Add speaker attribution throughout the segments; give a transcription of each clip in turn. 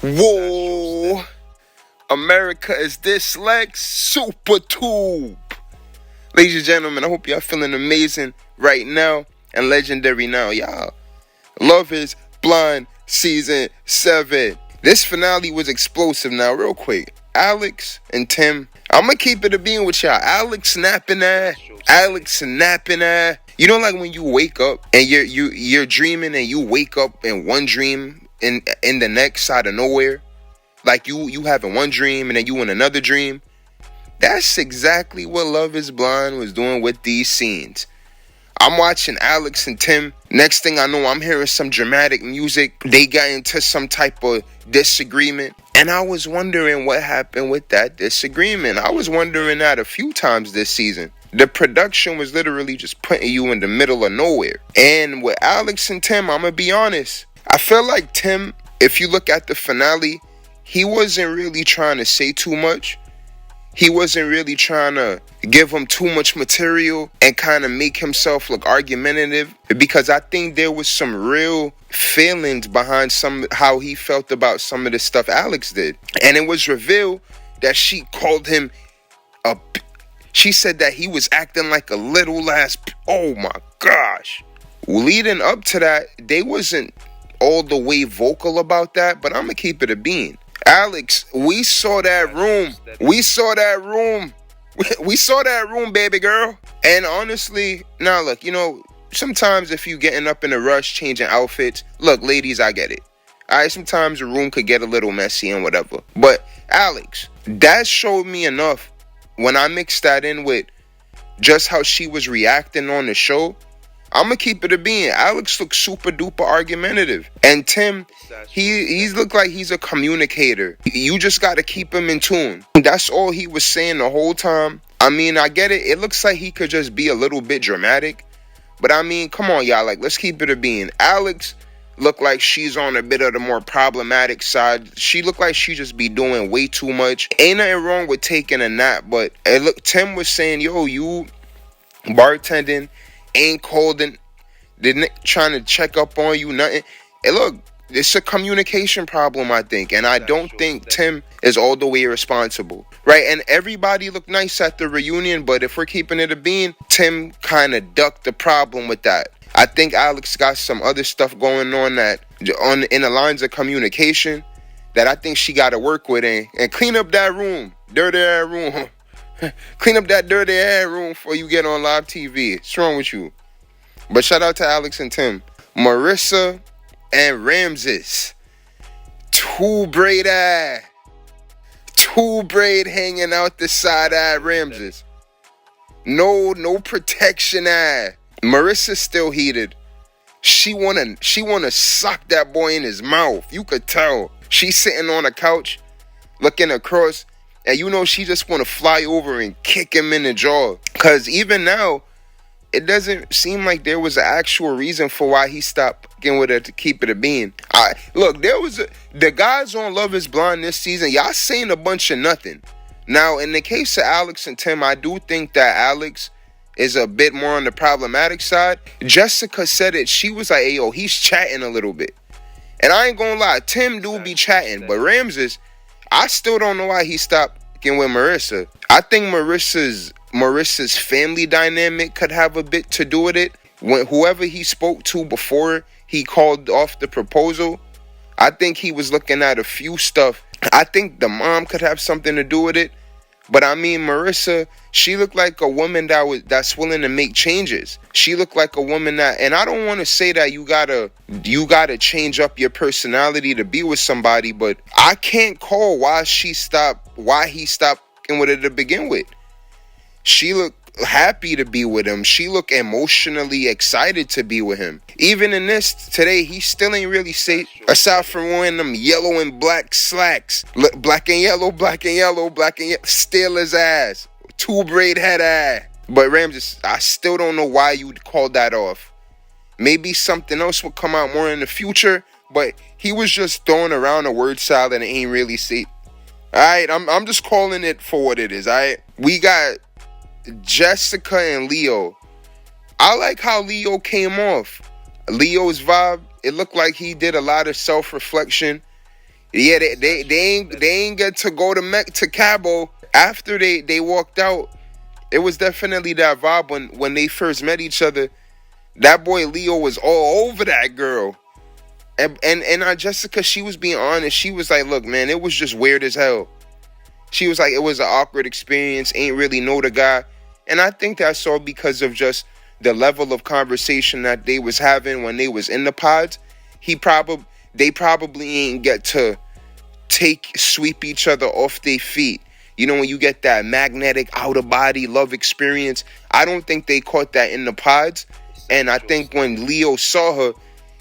Speaker 1: Whoa, America, is this LexSuperTube? Ladies and gentlemen, I hope y'all feeling amazing right now and legendary now. Y'all, Love is Blind Season 7. This finale was explosive. Now, real quick, Alex and Tim, I'm going to keep it a being with y'all. Alex snapping that. You know, like when you wake up and you're dreaming and you wake up in one dream in the next out of nowhere. Like you having one dream and then you in another dream. That's exactly what Love is Blind was doing with these scenes. I'm watching Alex and Tim. Next thing I know, I'm hearing some dramatic music. They got into some type of disagreement. And I was wondering what happened with that disagreement. I was wondering that a few times this season. The production was literally just putting you in the middle of nowhere. And with Alex and Tim, I'm going to be honest. I feel like Tim, if you look at the finale, he wasn't really trying to say too much. He wasn't really trying to give him too much material and kind of make himself look argumentative, because I think there was some real feelings behind how he felt about some of the stuff Alex did. And it was revealed that she called him she said that he was acting like a little ass. Oh my gosh. Leading up to that, they wasn't all the way vocal about that, but I'm going to keep it a bean. Alex, we saw that room. We saw that room, baby girl. And honestly, now look, you know, sometimes if you getting up in a rush, changing outfits, look, ladies, I get it. All right, sometimes the room could get a little messy and whatever. But Alex, that showed me enough when I mixed that in with just how she was reacting on the show. I'm going to keep it a bean. Alex looks super duper argumentative. And Tim, he's looked like he's a communicator. You just got to keep him in tune. That's all he was saying the whole time. I mean, I get it. It looks like he could just be a little bit dramatic. But I mean, come on, y'all. Like, let's keep it a bean. Alex looked like she's on a bit of the more problematic side. She looked like she just be doing way too much. Ain't nothing wrong with taking a nap. But Tim was saying, yo, you bartending, ain't cold and didn't trying to check up on you, nothing. And look, it's a communication problem, I think. And I don't think Tim is all the way responsible. Right? And everybody looked nice at the reunion, but if we're keeping it a bean, Tim kind of ducked the problem with that. I think Alex got some other stuff going on in the lines of communication that I think she got to work with and clean up that room, dirty ass room. Clean up that dirty ass room before you get on live TV. What's wrong with you? But shout out to Alex and Tim. Marissa and Ramses. Two braid hanging out the side eye Ramses. No protection eye. Marissa's still heated. She wanna sock that boy in his mouth. You could tell. She's sitting on a couch, looking across. And you know she just want to fly over and kick him in the jaw. Because even now, it doesn't seem like there was an actual reason for why he stopped getting with her to keep it a bean. Look, the guys on Love is Blind this season, y'all saying a bunch of nothing. Now, in the case of Alex and Tim, I do think that Alex is a bit more on the problematic side. Jessica said it. She was like, hey, yo, he's chatting a little bit. And I ain't gonna lie, Tim do be chatting. But Ramses, I still don't know why he stopped getting with Marissa. I think Marissa's family dynamic could have a bit to do with it. When whoever he spoke to before he called off the proposal, I think he was looking at a few stuff. I think the mom could have something to do with it. But I mean, Marissa, she looked like a woman that's willing to make changes. She looked like a woman that, and I don't want to say that you gotta change up your personality to be with somebody, but I can't call why he stopped getting with her to begin with. She looked happy to be with him. She looked emotionally excited to be with him. Even in this today, he still ain't really safe, aside from wearing them yellow and black slacks. Black and yellow, still his ass. Two braid head ass. But Ramses, I still don't know why you'd call that off. Maybe something else will come out more in the future, but he was just throwing around a word salad and ain't really safe. Alright, I'm just calling it for what it is, alright? We got Jessica and Leo. I like how Leo came off. Leo's vibe, it looked like he did a lot of self-reflection. Yeah, they ain't get to go to Cabo after they walked out. It was definitely that vibe when they first met each other. That boy Leo was all over that girl. And Jessica, she was being honest. She was like, look, man, it was just weird as hell. She was like, it was an awkward experience. Ain't really know the guy. And I think that's all because of just the level of conversation that they was having when they was in the pods. They probably ain't get to sweep each other off their feet. You know, when you get that magnetic out-of-body love experience, I don't think they caught that in the pods. And I think when Leo saw her,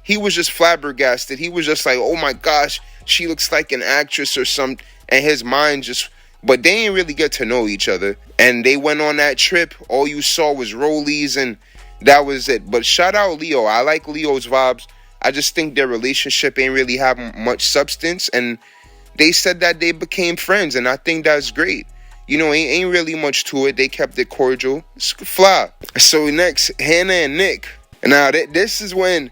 Speaker 1: he was just flabbergasted. He was just like, oh my gosh, she looks like an actress or something. And his mind just... But they didn't really get to know each other. And they went on that trip. All you saw was rollies and that was it. But shout out Leo. I like Leo's vibes. I just think their relationship ain't really have much substance. And they said that they became friends. And I think that's great. You know, ain't really much to it. They kept it cordial. It's fly. So next, Hannah and Nick. Now, this is when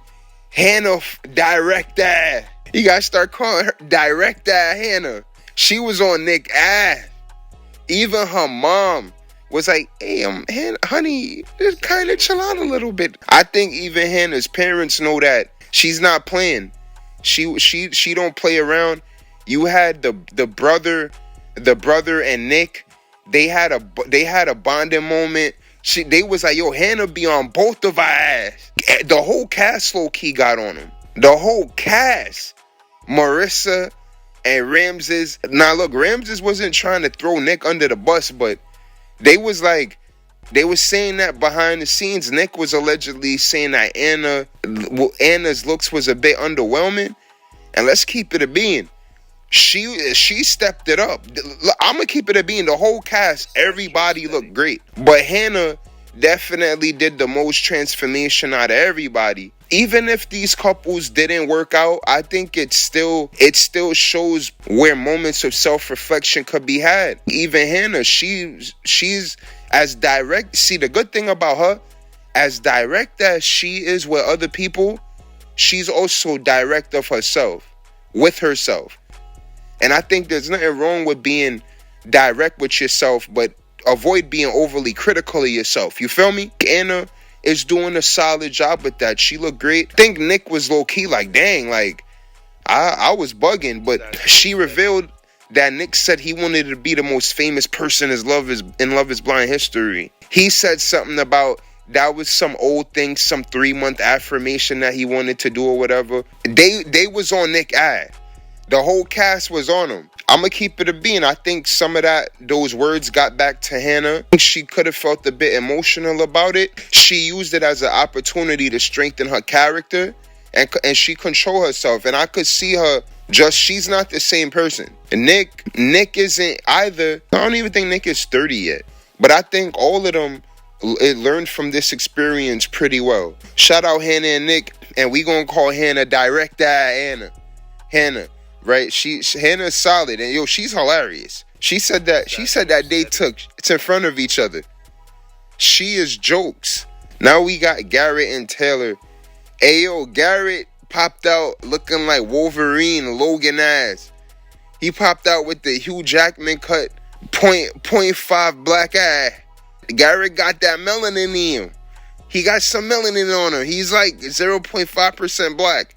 Speaker 1: Hannah direct that. You gotta start calling her direct that Hannah. She was on Nick ass. Even her mom was like, hey, Hannah, honey, just kind of chill out a little bit. I think even Hannah's parents know that she's not playing. She don't play around. You had the brother and Nick. They had a bonding moment. They was like, yo, Hannah be on both of our ass. The whole cast low key got on him. The whole cast. Marissa and Ramses. Now look, Ramses wasn't trying to throw Nick under the bus, but they was saying that behind the scenes. Nick was allegedly saying that Anna's looks was a bit underwhelming. And let's keep it a being. She stepped it up. I'm gonna keep it a being. The whole cast, everybody looked great. But Hannah definitely did the most transformation out of everybody. Even if these couples didn't work out, I think it still shows where moments of self-reflection could be had. Even Hannah, she's as direct. See, the good thing about her, as direct as she is with other people, she's also direct of herself, with herself. And I think there's nothing wrong with being direct with yourself, but avoid being overly critical of yourself. You feel me? Anna is doing a solid job with that. She looked great. I think Nick was low-key like, dang, like, I was bugging. But she revealed that Nick said he wanted to be the most famous person in Love is Blind history. He said something about that was some old thing, some 3-month affirmation that he wanted to do or whatever. They was on Nick ass. The whole cast was on him. I'm going to keep it a bean. I think some of those words got back to Hannah. She could have felt a bit emotional about it. She used it as an opportunity to strengthen her character and she control herself. And I could see her she's not the same person. And Nick isn't either. I don't even think Nick is 30 yet. But I think all of them learned from this experience pretty well. Shout out Hannah and Nick. And we going to call Hannah direct that Hannah. Right, Hannah's solid, and yo, she's hilarious. She said that they took it's in front of each other. She is jokes. Now we got Garrett and Taylor. Hey yo, Garrett popped out looking like Wolverine, Logan ass. He popped out with the Hugh Jackman cut, 0.5 black eye. Garrett got that melanin in him. He got some melanin on him. He's like 0.5% black.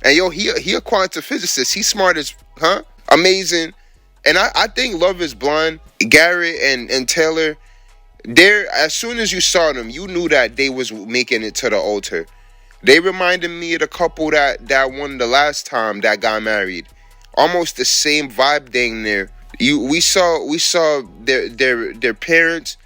Speaker 1: And yo, he a quantum physicist. He's smart as, amazing. And I think Love is Blind, Garrett and Taylor, as soon as you saw them, you knew that they was making it to the altar. They reminded me of the couple that won the last time that got married. Almost the same vibe thing there. We saw their parents.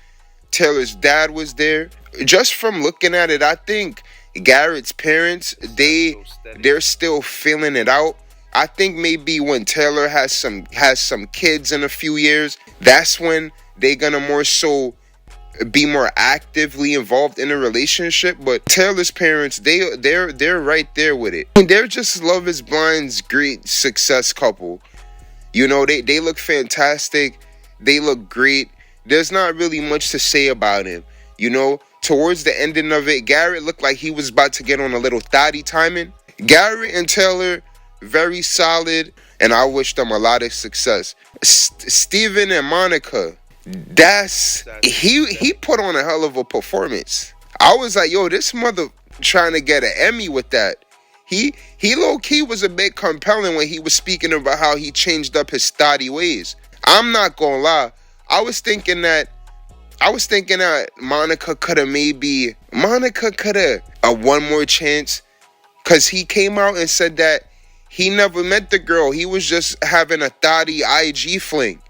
Speaker 1: Taylor's dad was there. Just from looking at it, I think Garrett's parents, they're still feeling it out. I think maybe when Taylor has some kids in a few years, that's when they're gonna more so be more actively involved in a relationship. But Taylor's parents, they're right there with it. They're just Love is Blind's great success couple. You know, they look fantastic. They look great. There's not really much to say about him. You know, towards the ending of it, Garrett looked like he was about to get on a little thotty timing. Garrett and Taylor, very solid. and I wish them a lot of success. Steven and Monica, he put on a hell of a performance. I was like, yo, this mother trying to get an Emmy with that. He low-key was a bit compelling when he was speaking about how he changed up his thotty ways. I'm not gonna lie. I was thinking that Monica could have a one more chance, because he came out and said that he never met the girl. He was just having a thotty IG fling.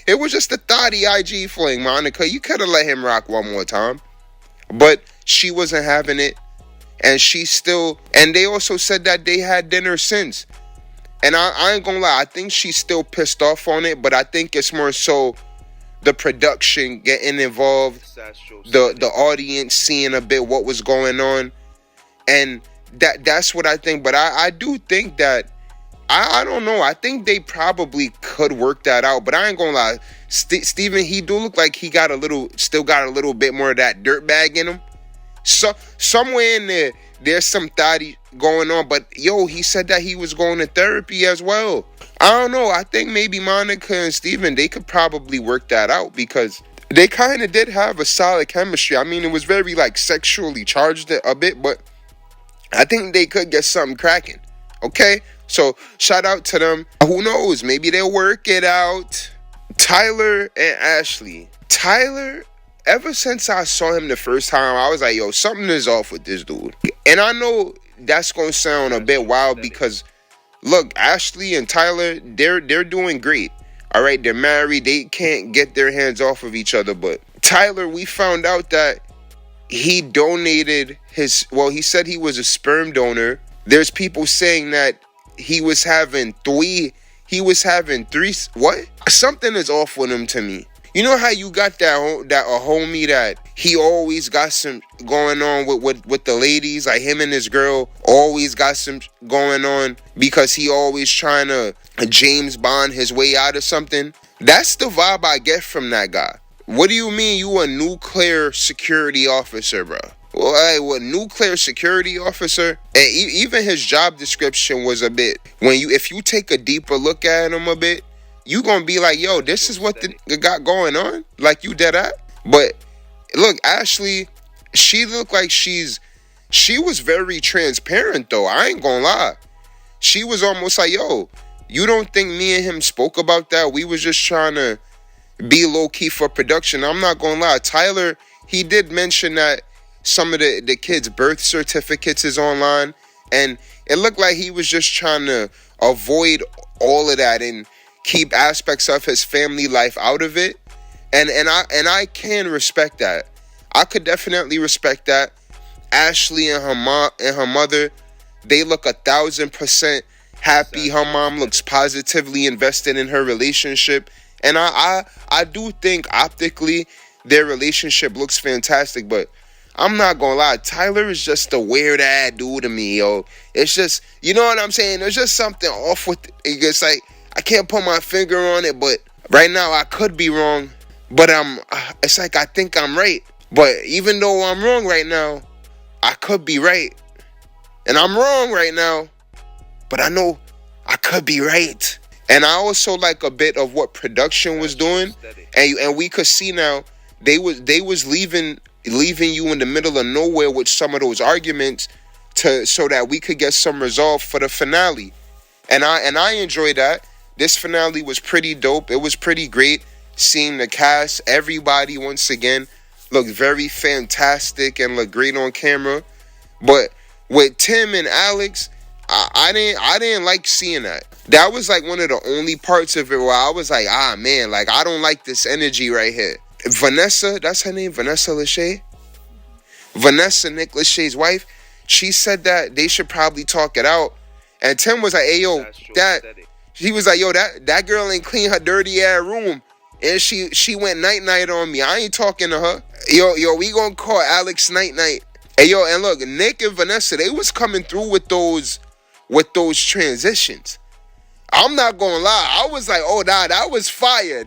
Speaker 1: It was just a thotty IG fling, Monica. You could have let him rock one more time. But she wasn't having it. And they also said that they had dinner since. And I ain't gonna lie, I think she's still pissed off on it, but I think it's more so the production getting involved, the audience seeing a bit what was going on. And that's what I think. But I do think that, I don't know, I think they probably could work that out. But I ain't gonna lie, Steven, he do look like he still got a little bit more of that dirtbag in him. So somewhere in there's some thotty going on. But yo, he said that he was going to therapy as well. I don't know. I think maybe Monica and Steven, they could probably work that out, because they kind of did have a solid chemistry. I mean, it was very like sexually charged a bit, but I think they could get something cracking. Okay, so shout out to them. Who knows? Maybe they'll work it out. Tyler and Ashley. Tyler, ever since I saw him the first time, I was like, yo, something is off with this dude. And I know that's going to sound a bit wild, because, look, Ashley and Tyler, they're doing great. All right, they're married. They can't get their hands off of each other. But Tyler, we found out that he donated he said he was a sperm donor. There's people saying that he was having three, what? Something is off with him to me. You know how you got that a homie that he always got some going on with the ladies, like him and his girl always got some going on because he always trying to James Bond his way out of something? That's the vibe I get from that guy. What do you mean you a nuclear security officer, bro? Well, hey, what, nuclear security officer? And even his job description was a bit, if you take a deeper look at him a bit, you gonna be like, yo, this is what the got going on? Like, you dead at? But look, Ashley, she looked like she was very transparent though. I ain't gonna lie. She was almost like, yo, you don't think me and him spoke about that? We was just trying to be low key for production. I'm not gonna lie. Tyler, he did mention that some of the kids' birth certificates is online, and it looked like he was just trying to avoid all of that and keep aspects of his family life out of it. And I can respect that. I could definitely respect that. Ashley and her mom and her mother, they look 1,000% happy. Her mom looks positively invested in her relationship. And I do think optically their relationship looks fantastic, but I'm not gonna lie, Tyler is just a weird ass dude to me, yo. It's just, you know what I'm saying? There's just something off with it. It's like, I can't put my finger on it, but right now I could be wrong. But it's like I think I'm right. But even though I'm wrong right now, I could be right. And I'm wrong right now, but I know I could be right. And I also like a bit of what production was doing. And we could see now, they was leaving you in the middle of nowhere with some of those arguments so that we could get some resolve for the finale. And I enjoyed that. This finale was pretty dope. It was pretty great seeing the cast. Everybody, once again, looked very fantastic and looked great on camera. But with Tim and Alex, I didn't like seeing that. That was like one of the only parts of it where I was like, man, like I don't like this energy right here. Vanessa, that's her name, Vanessa Lachey? Vanessa, Nick Lachey's wife, she said that they should probably talk it out. And Tim was like, hey, yo, he was like, yo, that girl ain't clean her dirty ass room. And she went night-night on me. I ain't talking to her. Yo, we gonna call Alex night-night. Hey, yo, and look, Nick and Vanessa, they was coming through with those transitions. I'm not gonna lie. I was like, oh, nah, that was fire.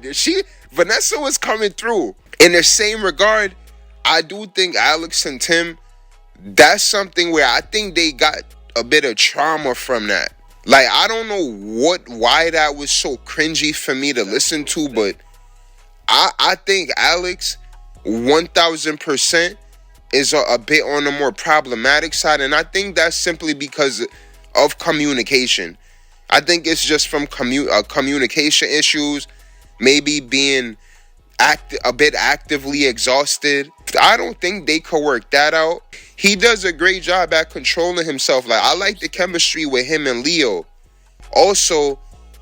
Speaker 1: Vanessa was coming through. In the same regard, I do think Alex and Tim, that's something where I think they got a bit of trauma from that. Like, I don't know why that was so cringy for me to listen to, but I think Alex 1000% is a bit on the more problematic side, and I think that's simply because of communication. I think it's just from communication issues, maybe being a bit actively exhausted. I don't think they could work that out. He does a great job at controlling himself. Like, I like the chemistry with him and Leo. Also,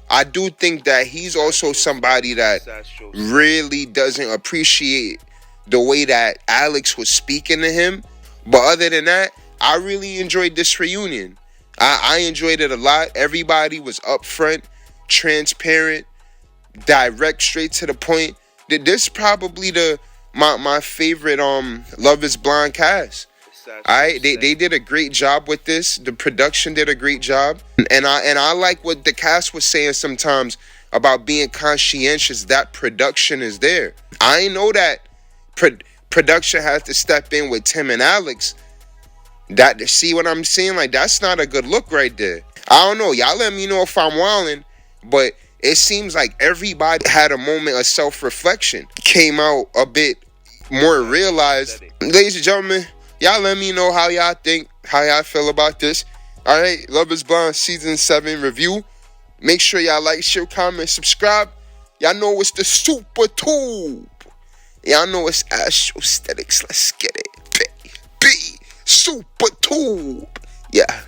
Speaker 1: I do think that he's also somebody that really doesn't appreciate the way that Alex was speaking to him. But other than that, I really enjoyed this reunion. I enjoyed it a lot. Everybody was upfront, transparent, direct, straight to the point. This is probably my favorite Love Is Blind cast. Alright, they did a great job with this. The production did a great job, and I like what the cast was saying sometimes about being conscientious that production is there. I know that production has to step in with Tim and Alex. That, see what I'm saying? Like, that's not a good look right there. I don't know. Y'all let me know if I'm wilding, but it seems like everybody had a moment of self-reflection. Came out a bit more realized. Ladies and gentlemen, y'all let me know how y'all think, how y'all feel about this. All right, Love Is Blind Season 7 review. Make sure y'all like, share, comment, subscribe. Y'all know it's the SuperTube. Y'all know it's Astro Aesthetics. Let's get it. B SuperTube. Yeah.